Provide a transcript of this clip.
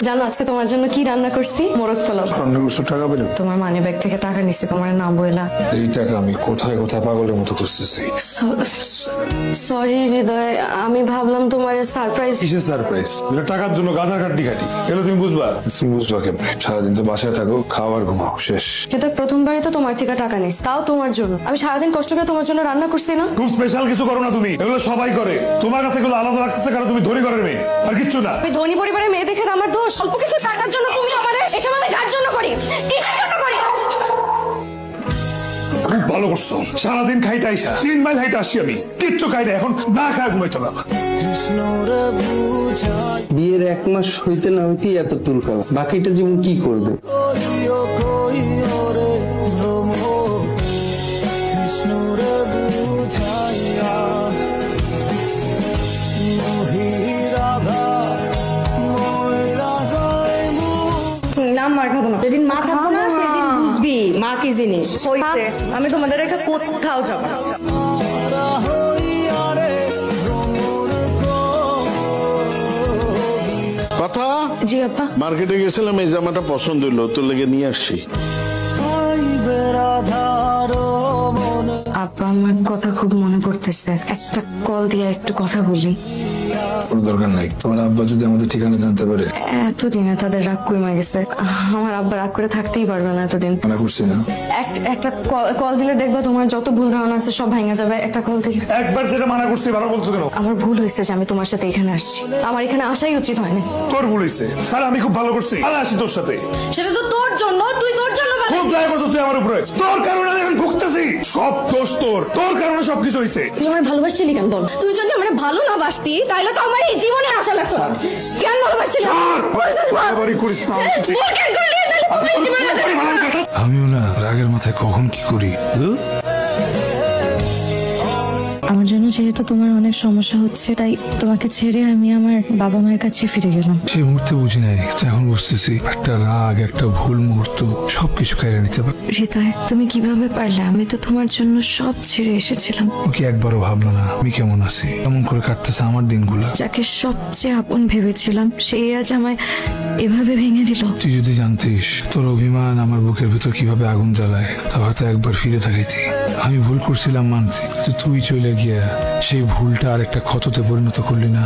জানো আজকে তোমার জন্য কি রান্না করছি? মোরগ পোলাও। টাকা পেলে তোমার মানি ব্যাগ থেকে টাকা নিচ্ছে, তোমার না বইলা। এই টাকা আমি কোথায় কোথায় পাগলের মতো খুঁজতেছি। সরি হৃদয়, আমি ভাবলাম তোমার সারপ্রাইজ। কিসের সারপ্রাইজ? এটা টাকার জন্য গাধার কাটি কাটি এগুলো তুমি বুঝবা? তুমি বুঝবা কেমন? সারাদিন তো বাসায় থাকো, খাওয়ার ঘুমাও, শেষ। হৃদয় প্রথমবারই তো তোমার থেকে টাকা নিস, তাও তোমার জন্য। আমি সারাদিন কষ্ট করে তোমার জন্য রান্না করছি না। খুব স্পেশাল কিছু করো না তুমি, এগুলো সবাই করে। তোমার কাছে এগুলো আলাদা রাখতেছে কারণ তুমি ধনী ঘরের মেয়ে, আর কিচ্ছু না। আমি ধনী পরিবারের মেয়ে দেখে আমার দোষ? অল্প কিছু টাকার জন্য তুমি আমারে এসব আমি কার জন্য করি? কিসের জন্য করি? ভালো করছো, সারাদিন খাইতে আইসা 3 মাইল হাইটে আসছি আমি, কিচ্ছু খাই না, এখন না খায় ঘুমাইতো না। বিয়ের 1 মাস হইতে না হইতেই এত তুলকালা, বাকিটা জীবন কি করবে? নাম মার খাবো না, যেদিন মা খাবো না সেদিন বুঝবি মা কি জিনিস। হইছে, আমি তোমাদের রেখে কোথাও যাবো না। কথা জি আপা। মার্কেটে গেছিলাম, এই জামাটা পছন্দ হইলো, তোর লেগে নিয়ে আসছি। আপা আমার কথা খুব মনে পড়তেছে, একটা কল দিয়ে একটু কথা বলি। কোনো দরকার নাই, তোমার আব্বা যদি আমাদের ঠিকানা জানতে পারে। এতদিনে তাদের রাগ কমে গেছে, আমার আব্বা রাগ করে থাকতেই পারবে না এতদিন। মানা করছি না। একটা কল দিলে দেখবা তোমার যত ভুল ধারণা আছে সব ভাঙা যাবে। একটা কল দিলে। একবার যেটা মানা করছি বারো বলছো কেন? আমার ভুল হয়েছে যে আমি তোমার সাথে এখানে আসছি, আমার এখানে আসাই উচিত হয়নি। তোর ভুল হয়েছে, আর আমি খুব ভালো করছি, আর আসি তোর সাথে। সেটা তো তোর জন্য, তুই তোর জন্য খুব দয়া করছো তুই আমার উপরে, তোর কারণে আমি এখন ভুগতেছি। সব দোষ তোর, তোর কারণে সবকিছু হয়েছে। তুই আমার ভালোবাসছিলি কেন বল? তুই যদি আমার ভালো না বাসতি তাহলে তো আমার এই জীবনে আসা লাগতো না। কেন ভালোবাসছিলি? আমিও না রাগের মাথায় কখন কি করি। আমার জন্য যেহেতু তোমার অনেক সমস্যা হচ্ছে, তাই তোমাকে ছেড়ে আমি আমার বাবা মায়ের কাছে ফিরে গেলাম। সেই মুহূর্তে বুঝি নাই, এখন বুঝতেছি একটা রাগ, একটা ভুল মুহূর্ত সবকিছু কেড়ে নিতে পারে। হৃদয়, তুমি কিভাবে পারলে? আমি তো তোমার জন্য সব ছেড়ে এসেছিলাম। ওকে একবারও ভাবলো না আমি কেমন আছি, কেমন করে কাটতেছে আমার দিনগুলো। যাকে সবচেয়ে আপন ভেবেছিলাম সেই আজ আমায় এভাবে ভেঙে দিল। তুই যদি জানতিস তোর অভিমান আমার বুকের ভিতর কিভাবে আগুন জ্বালায়, তা হয়তো একবার ফিরে থাকাইতি। আমি ভুল করছিলাম মানছি, তুই চলে গিয়া সেই ভুলটা আর একটা ক্ষততে পরিণত করলি না।